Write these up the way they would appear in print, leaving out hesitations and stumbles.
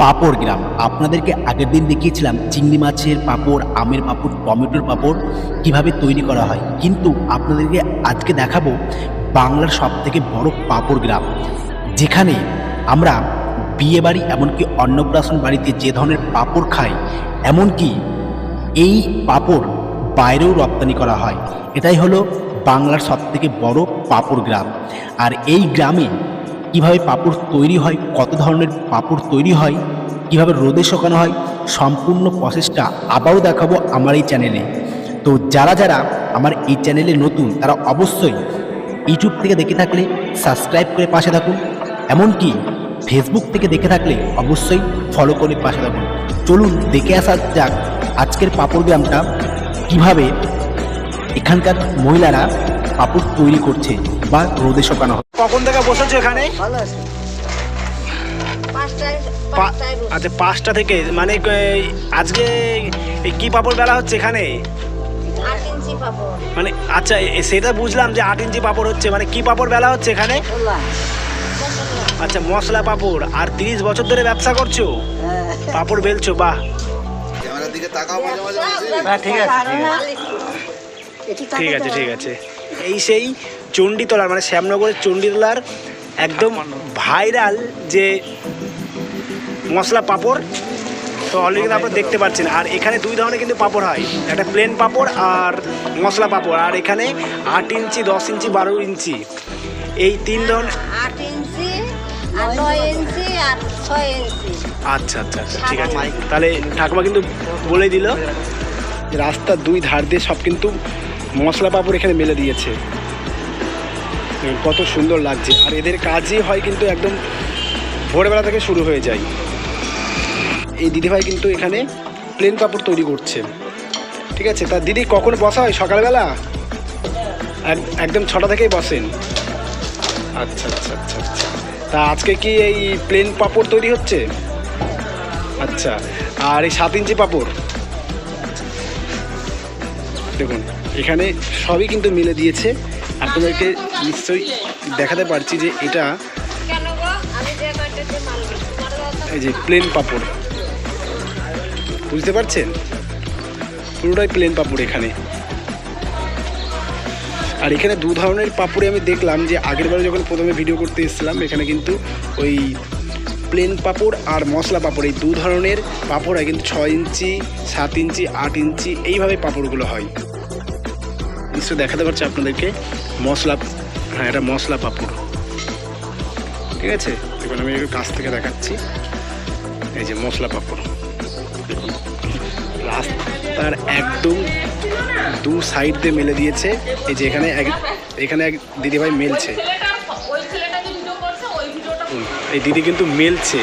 পাঁপড় গ্রাম। আপনাদেরকে আগের দিন দেখিয়েছিলাম চিংড়ি মাছের পাঁপড়, আমের পাঁপড়, টমেটোর পাঁপড় কিভাবে তৈরি করা হয়, কিন্তু আপনাদেরকে আজকে দেখাবো বাংলার সবথেকে বড় পাঁপড় গ্রাম, যেখানে আমরা বিয়েবাড়ি এমনকি অন্নপ্রাশন বাড়িতে যে ধরনের পাঁপড় খাই, এমনকি এই পাঁপড় বাইরেও রপ্তানি করা হয়। এটাই হলো বাংলার সবথেকে বড় পাঁপড় গ্রাম। আর এই গ্রামে কিভাবে পাঁপড় তৈরি হয়, কত ধরনের পাঁপড় তৈরি হয়, কিভাবে রোদে শুকানো হয়, সম্পূর্ণ প্রসেসটা আবারও দেখাবো আমার এই চ্যানেলে। তো যারা যারা আমার এই চ্যানেলে নতুন, তারা অবশ্যই ইউটিউব থেকে দেখে থাকলে সাবস্ক্রাইব করে পাশে থাকুন, এমনকি ফেসবুক থেকে দেখে থাকলে অবশ্যই ফলো করে পাশে থাকুন। চলুন দেখে আসা যাক আজকের পাঁপড় গ্রামটা, কিভাবে এখানকার মহিলারা পাঁপড় তৈরি করছে বা রোদে শুকানো হয়। কখন থেকে বসেছো এখানে? ভালো আছে। আচ্ছা, 5টা থেকে। মানে আজকে কি পাপড় বেলা হচ্ছে এখানে? 8 ইঞ্চি পাপড়। মানে আচ্ছা, সেটা বুঝলাম যে 8 ইঞ্চি পাপড় হচ্ছে। মানে কি পাপড় বেলা হচ্ছে এখানে? আচ্ছা, মশলা পাপড়। আর 30 বছর ধরে ব্যবসা করছো, পাপড় বেলছো? বাহ, ঠিক আছে ঠিক আছে ঠিক আছে। এই সেই চণ্ডীতলার, মানে শ্যামনগরের চণ্ডীতলার একদম ভাইরাল যে মশলা পাঁপড়। তো অলরেডি কিন্তু আপনারা দেখতে পাচ্ছেন। আর এখানে দুই ধরনের কিন্তু পাঁপড় হয়, একটা প্লেন পাঁপড় আর মশলা পাঁপড়। আর এখানে 8 ইঞ্চি, 10 ইঞ্চি, 12 ইঞ্চি, এই 3 ধরনের। 8 ইঞ্চি আর 9 ইঞ্চি আর 6 ইঞ্চি। আচ্ছা আচ্ছা আচ্ছা, ঠিক আছে। তাহলে ঠাকুমা কিন্তু বলে দিল, রাস্তার দুই ধার দিয়ে সব কিন্তু মশলা পাঁপড় এখানে মেলে দিয়েছে। কত সুন্দর লাগছে। আর এদের কাজই হয় কিন্তু একদম ভোরবেলা থেকে শুরু হয়ে যায়। এই দিদিভাই কিন্তু এখানে প্লেন পাঁপড় তৈরি করছে, ঠিক আছে। তা দিদি, কখন বসা হয়? সকালবেলা একদম 6টা থেকেই বসেন? আচ্ছা আচ্ছা আচ্ছা আচ্ছা। তা আজকে কি এই প্লেন পাঁপড় তৈরি হচ্ছে? আচ্ছা। আর এই 7 ইঞ্চি পাঁপড় দেখুন, এখানে সবই কিন্তু মিলে দিয়েছে। আপনাদেরকে নিশ্চয়ই দেখাতে পারছি যে এটা এই যে প্লেন পাঁপড়, বুঝতে পারছেন? পুরোটাই প্লেন পাঁপড় এখানে। আর এখানে দু ধরনের পাঁপড়ে আমি দেখলাম যে আগের বারে যখন প্রথমে ভিডিও করতে এসেছিলাম, এখানে কিন্তু ওই প্লেন পাঁপড় আর মশলা পাঁপড়, এই দু ধরনের পাঁপড় হয়। কিন্তু 6 ইঞ্চি, 7 ইঞ্চি, 8 ইঞ্চি এইভাবে পাঁপড়গুলো হয়। নিশ্চয়ই দেখাতে পারছি আপনাদেরকে মশলা, হ্যাঁ এটা মশলা পাঁপড়, ঠিক আছে। দেখুন আমি একটু কাছ থেকে দেখাচ্ছি, এই যে মশলা পাঁপড়। দেখুন রাস্তার একদম দু সাইড দিয়ে মেলে দিয়েছে। এই যে এখানে এক দিদিভাই মেলছে, এই দিদি কিন্তু মেলছে,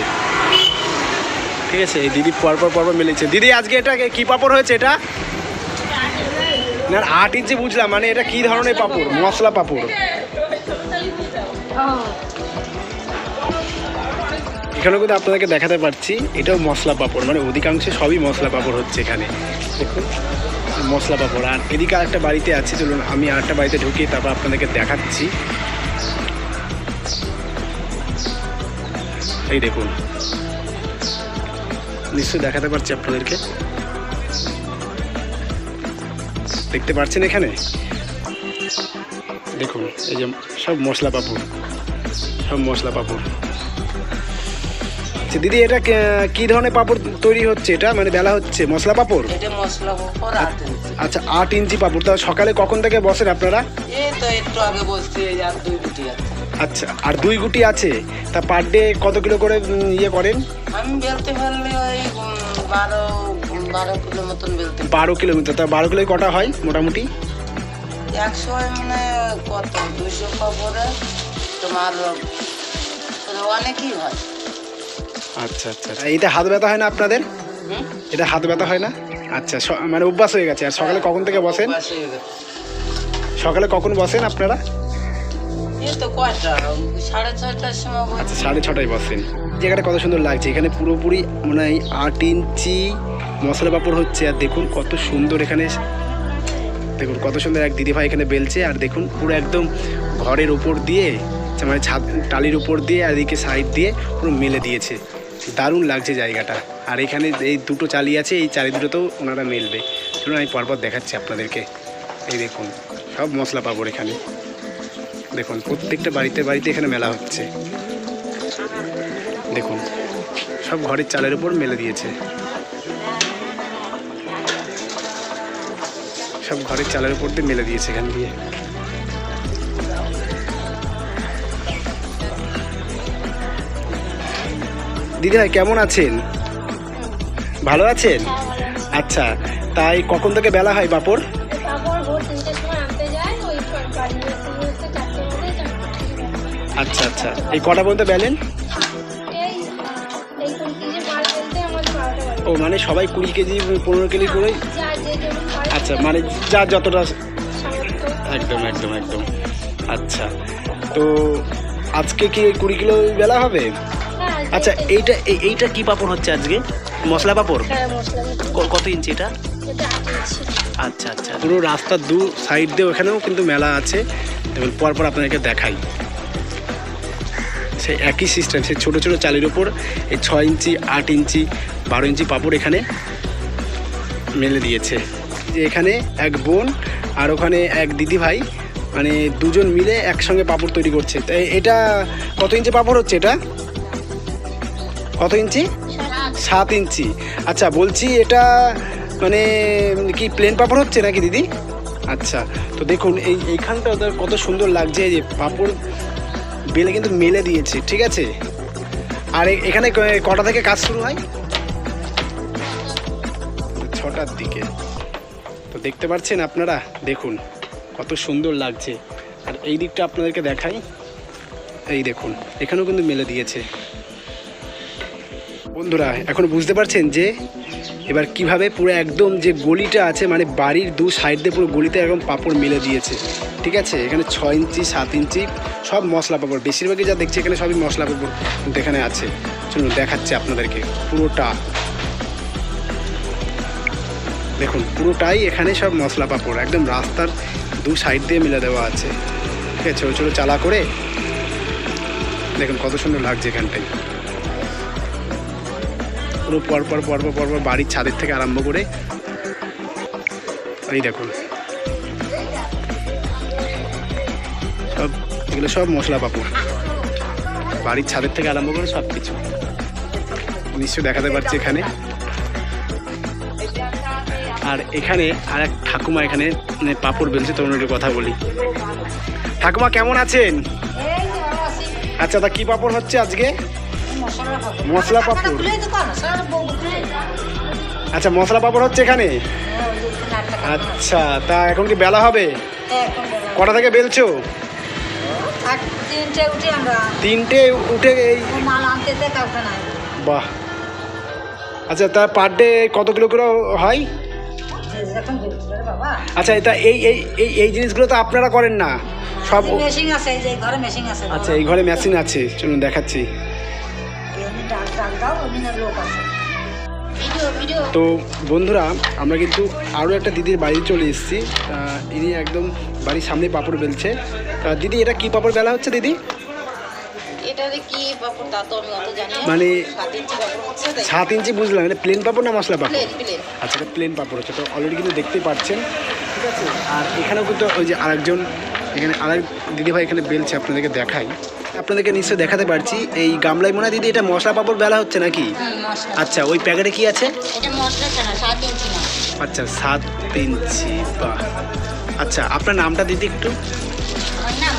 ঠিক আছে। এই দিদি পরপর মেলেছে। দিদি, আজকে এটা কি পাঁপড় হয়েছে? এটা না 8 ইঞ্চি বুঝলাম, মানে এটা কি ধরনের পাঁপড়? মশলা পাঁপড়। এখানেও কিন্তু আপনাদেরকে দেখাতে পারছি এটাও মশলা পাঁপড়, মানে অধিকাংশে সবই মশলা পাঁপড় হচ্ছে এখানে। দেখুন মশলা পাঁপড়। আর এদিকে আরেকটা বাড়িতে আছে, চলুন আমি আরেকটা বাড়িতে ঢুকি, তারপর আপনাদেরকে দেখাচ্ছি। এই দেখুন, নিশ্চয়ই দেখাতে পারছি আপনাদেরকে, দেখতে পাচ্ছেন এখানে। দেখুন এই যে সব মশলা পাঁপড়, সব মশলা পাঁপড়। আচ্ছা দিদি, এটা কি ধরনের পাঁপড় তৈরি হচ্ছে? এটা মানে বেলা হচ্ছে মশলা পাঁপড়? এটা মশলা পাঁপড় 8 ইঞ্চি। আচ্ছা, 8 ইঞ্চি পাঁপড়। তা সকালে কখন থেকে বসেন আপনারা? এই তো একটু আগে বসছি, আর 2 গুটি আছে। আচ্ছা, আর 2 গুটি আছে। তা পার ডে কত কিলো করে ইয়ে করেন? আমি বেলতে পারলে ওই 12 কিলো মতন বেলতে। 12 কিলোমিটার। তা 12 কিলোয় কটা হয় মোটামুটি? 100 মানে কত 200 পাঁপড়ে তোমার অনেকই হয়। আচ্ছা আচ্ছা। এইটা হাত ব্যথা হয় না আপনাদের? এটা হাত ব্যথা হয় না? আচ্ছা, মানে অভ্যাস হয়ে গেছে। আর সকালে কখন থেকে বসেন? সকালে কখন বসেন আপনারা? এই তো কয়টা 6:30টার সময়। আচ্ছা, 6:30টায় বসেন। জায়গাটা কত সুন্দর লাগছে। এখানে পুরোপুরি মানে 8 ইঞ্চি মশলা পাঁপড় হচ্ছে। আর দেখুন কত সুন্দর, এখানে দেখুন কত সুন্দর এক দিদিভাই এখানে বেলছে। আর দেখুন পুরো একদম ঘরের উপর দিয়ে, মানে ছাদ টালির উপর দিয়ে আর এদিকে সাইড দিয়ে পুরো মেলে দিয়েছে। দারুণ লাগছে জায়গাটা। আর এখানে এই দুটো চালি আছে, এই চালি দুটোতেও ওনারা মেলবে। চলুন আমি পরপর দেখাচ্ছি আপনাদেরকে। এই দেখুন সব মশলা পাপড় এখানে, দেখুন প্রত্যেকটা বাড়িতে বাড়িতে এখানে মেলা হচ্ছে। দেখুন সব ঘরের চালের উপর মেলে দিয়েছে, সব ঘরের চালের উপর দিয়ে মেলে দিয়েছে এখান দিয়ে। দিদি ভাই কেমন আছেন? ভালো আছেন? আচ্ছা, তাই কখন থেকে বেলা হয় পাপড়? তারপর ভোর 3টের সময় আনতে যায়, ওই বাড়ি হচ্ছে 4টে মধ্যে 4টে। আচ্ছা আচ্ছা, এই কটা পর্যন্ত বেলেন? এই 20 কেজি মাল ফেলতে আমাদের 12টা বাজে। ও মানে সবাই 20 কেজি 15 কেজি করে? যা যে যেমন পারে আচ্ছা, মানে যার যতটা। সামর্থ্য। একদম একদম একদম। আচ্ছা, তো আজকে কি 20 কিলো বেলা হবে? হ্যাঁ, আচ্ছা, এইটা কি পাপড় হচ্ছে আজকে? মশলা পাপড়? হ্যাঁ, মশলা দিয়ে। কত ইঞ্চি এটা? এটা 8 ইঞ্চি। আচ্ছা আচ্ছা, পুরো রাস্তার দু সাইড দিয়ে ওখানেও কিন্তু মেলা আছে। এবং পরপর আপনাদেরকে দেখাই সেই একই সিস্টেম, সেই ছোটো ছোটো চালের ওপর এই 6 ইঞ্চি 8 ইঞ্চি 12 ইঞ্চি পাপড় এখানে মেলে দিয়েছে। যে এখানে এক বোন আর ওখানে এক দিদি ভাই, মানে দুজন মিলে একসঙ্গে পাপড় তৈরি করছে। তাই এটা কত ইঞ্চি পাপড় হচ্ছে? এটা কত ইঞ্চি? 7 ইঞ্চি। আচ্ছা, বলছি এটা মানে কি প্লেন পাপড় হচ্ছে নাকি দিদি? আচ্ছা, তো দেখুন এইখানটা ওদের কত সুন্দর লাগছে, যে পাপড় বেলে কিন্তু মেলে দিয়েছে, ঠিক আছে। আর এখানে কটা থেকে কাজ শুরু হয়? 6টার দিকে। তো দেখতে পাচ্ছেন আপনারা, দেখুন কত সুন্দর লাগছে। আর এই দিকটা আপনাদেরকে দেখাই, এই দেখুন এখানেও কিন্তু মেলে দিয়েছে। বন্ধুরা এখন বুঝতে পারছেন যে এবার কিভাবে পুরো একদম যে গলিটা আছে, মানে বাড়ির দু সাইড দিয়ে পুরো গলিতে একদম পাপড় মেলে দিয়েছে, ঠিক আছে। এখানে 6 ইঞ্চি 7 ইঞ্চি সব মশলা পাপড়, বেশিরভাগই যা দেখছি এখানে সবই মশলা পাপড় কিন্তু এখানে আছে। চলুন দেখাচ্ছি আপনাদেরকে পুরোটা। দেখুন পুরোটাই এখানে সব মশলা পাপড়, একদম রাস্তার দু সাইড দিয়ে মেলে দেওয়া আছে, ঠিক আছে। ছোটো ছোটো চালা করে দেখুন কত সুন্দর লাগছে এখানটায়। পুরো পরপর পরপর পরপর বাড়ির ছাদের থেকে আরম্ভ করে এই দেখুন সব এগুলো সব মশলা পাপড়, বাড়ির ছাদের থেকে আরম্ভ করে সব কিছু নিশ্চয়ই দেখাতে পারছি এখানে। আর এখানে আর এক ঠাকুমা এখানে পাপড় বেলছে, তখন একটু কথা বলি। ঠাকুমা কেমন আছেন? আচ্ছা, তা কি পাপড় হচ্ছে আজকে? মশলা পাপড়। আচ্ছা, মশলা পাপড় হচ্ছে এখানে। আচ্ছা, তা এখন কি বেলা হবে? কটা থেকে বেলছো? 3টে উঠে এই বাহ। আচ্ছা, তা পার ডে কত কিলো করে হয়? আচ্ছা, এটা এই জিনিসগুলো তো আপনারা করেন না সব? মেশিন আছে, এই যে ঘরে মেশিন আছে। আচ্ছা, এই ঘরে মেশিন আছে, চলুন দেখাচ্ছি। তো বন্ধুরা আমরা কিন্তু আরও একটা দিদির বাড়ি চলে এসেছি। ইনি একদম বাড়ির সামনে পাপড় বেলছে। দিদি এটা কি পাপড় বেলা হচ্ছে দিদি? এটারে কি পাপড় তা তো আমি অত জানি না, মানে 7 ইঞ্চি পাপড় হচ্ছে। 7 ইঞ্চি বুঝলাম, মানে প্লেন পাপড় না মশলা পাপড়? প্লেন। আচ্ছা, এটা প্লেন পাপড় হচ্ছে, তো অলরেডি কিন্তু দেখতেই পাচ্ছেন, ঠিক আছে। আর এখানেও কিন্তু ওই যে আরেকজন এখানে আরেক দিদিভাই এখানে বেলছে, আপনাদেরকে দেখাই। আপনাদেরকে নিশ্চয়ই দেখাতে পারছি। এই গামলাই মনে হয় দিদি এটা মশলা পাপড় বেলা হচ্ছে নাকি? মশলা। আচ্ছা, ওই প্যাকেটে কি আছে? এটা মশলা ছাড়া 7 ইঞ্চি না। আচ্ছা, 7 ইঞ্চি। বাহ। আচ্ছা, আপনার নামটা দিদি একটু? আমার নাম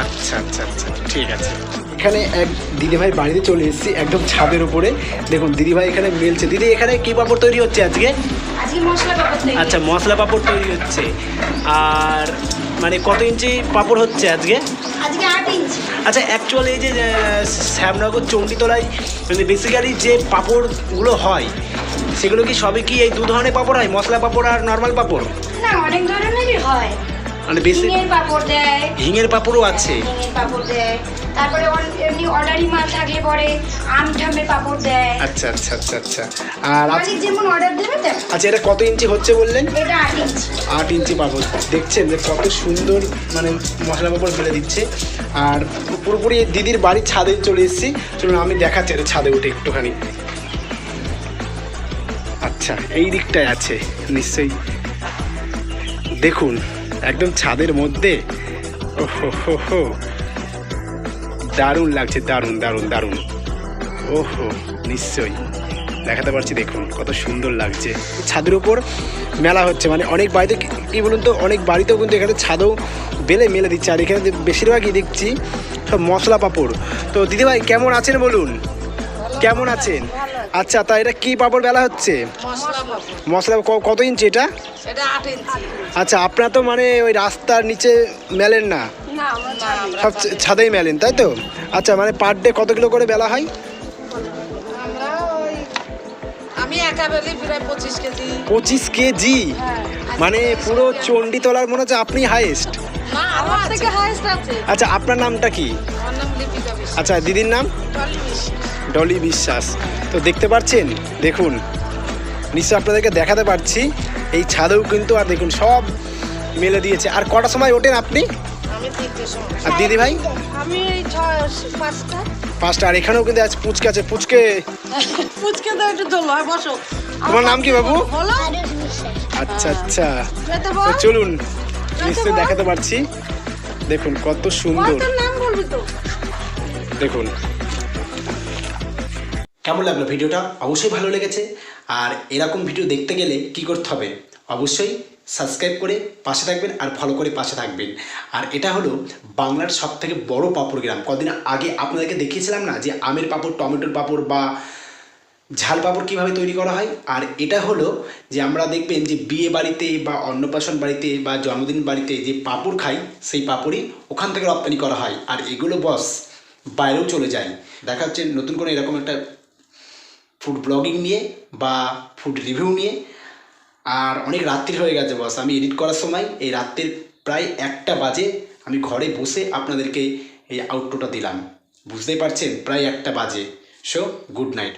আচ্ছা আচ্ছা আচ্ছা, ঠিক আছে। এখানে এক দিদিভাই বাড়িতে চলে এসেছি, একদম ছাদের উপরে। দেখুন দিদিভাই এখানে মেলছে। দিদি এখানে কি পাপড় তৈরি হচ্ছে আজকে? আজকে মশলা পাপড় তৈরি। আচ্ছা, মশলা পাপড় তৈরি হচ্ছে। আর মানে কত ইঞ্চি পাপড় হচ্ছে আজকে? আজকে 8 ইঞ্চি। আচ্ছা, অ্যাকচুয়ালি এই যে শ্যামনগর চণ্ডীতলায় মানে বেসিক্যালি যে পাপড়গুলো হয় সেগুলো কি সবই কি এই 2 ধরনের পাপড় হয়, মশলা পাপড় আর নর্মাল পাপড়? না, অনেক ধরনেরই হয়। মানে বেশি হিঙের পাপড় দেয়, হিঙের পাপড়ও আছে। হিঙের পাপড় দেয়, তারপরে এমনি অর্ডারি মাল থাকলে পরে আমঝামের পাপড় দেয়। আচ্ছা আচ্ছা আচ্ছা আচ্ছা। আর মালিক যেমন অর্ডার দেবে তেমন। আচ্ছা, এটা কত ইঞ্চি হচ্ছে বললেন? এটা 8 ইঞ্চি। 8 ইঞ্চি পাপড়। দেখছেন যে কত সুন্দর মানে মশলা পাপড় ফেলে দিচ্ছে। আর পুরোপুরি দিদির বাড়ির ছাদে চলে এসেছি। চলুন আমি দেখাচ্ছি এটা ছাদে উঠে একটুখানি। আচ্ছা, এই দিকটায় আছে নিশ্চয়ই, দেখুন একদম ছাদের মধ্যে। ওহো হো হো, দারুণ লাগছে, দারুণ দারুণ দারুণ। ওহো, নিশ্চয়ই দেখাতে পারছি, দেখুন কত সুন্দর লাগছে। ছাদের উপর মেলা হচ্ছে, মানে অনেক বাড়িতে কী বলুন তো, অনেক বাড়িতেও কিন্তু এখানে ছাদেও বেলে মেলে দিচ্ছে। আর এখানে বেশিরভাগই দেখছি সব মশলা পাঁপড়। তো দিদিভাই কেমন আছেন বলুন, কেমন আছেন? আচ্ছা, তা এটা কী পাঁপড় বেলা হচ্ছে? মশলা কত ইঞ্চি এটা? এটা 8 ইঞ্চি। আচ্ছা, আপনারা তো মানে ওই রাস্তার নিচে মেলেন না, সব ছাদেই মেলেন, তাই তো? আচ্ছা, মানে পার ডে কত কিলো করে বেলা হয়? আমরা ওই আমি একা বেলি প্রায় 25 কেজি। 25 কেজি? মানে পুরো চণ্ডীতলার মনে হচ্ছে আপনি হাইয়েস্ট। না, আমার থেকে হাইস্ট আছে। আচ্ছা, আপনার নামটা কি? আমার নাম লিপিকা বিশ্বাস। আচ্ছা, দিদির নাম? টলি বিশ্বাস। ডলি বিশ্বাস। তো দেখতে পাচ্ছেন, দেখুন নিশ্চয় আপনাদেরকে দেখাতে পারছি, এই ছাদেও কিন্তু আর দেখুন সব মেলে দিয়েছে। আর কটার সময় ওঠেন আপনি? আমি 3টের সময়। আর দিদি ভাই? আমি 5টা। 5টা। আর এখানেও কিন্তু আজ পুচকে আছে, পুচকে। পুচকে দাও একটু দোলো, বসো। তোমার নাম কি বাবু? বলো। আচ্ছা আচ্ছা, এটা তো বল। চলুন নিশ্চয়ই দেখাতে পারছি, দেখুন কত সুন্দর। তোর নাম বলবি তো। দেখুন কেমন লাগলো ভিডিওটা? অবশ্যই ভালো লেগেছে। আর এরকম ভিডিও দেখতে গেলে কি করতে হবে? অবশ্যই সাবস্ক্রাইব করে পাশে থাকবেন আর ফলো করে পাশে থাকবেন। আর এটা হলো বাংলার সবথেকে বড় পাঁপড় গ্রাম। কদিন আগে আপনাদেরকে দেখিয়েছিলাম না যে আমের পাঁপড়, টমেটোর পাঁপড় বা ঝাল পাঁপড় কীভাবে তৈরি করা হয়। আর এটা হলো যে আমরা দেখবেন যে বিয়ে বাড়িতে বা অন্নপ্রাশন বাড়িতে বা জন্মদিন বাড়িতে যে পাঁপড় খাই, সেই পাঁপড়ই ওখান থেকে রপ্তানি করা হয়। আর এগুলো বস বাইরেও চলে যায়। দেখা হচ্ছে নতুন করে এরকম একটা ফুড ব্লগিং নিয়ে বা ফুড রিভিউ নিয়ে। আর অনেক রাত্রি হয়ে গেছে বস, আমি এডিট করার সময় এই রাত্রির প্রায় 1টা বাজে আমি ঘরে বসে আপনাদেরকে এই আউটরোটা দিলাম। বুঝতেই পারছেন, প্রায় 1টা বাজে। So good night.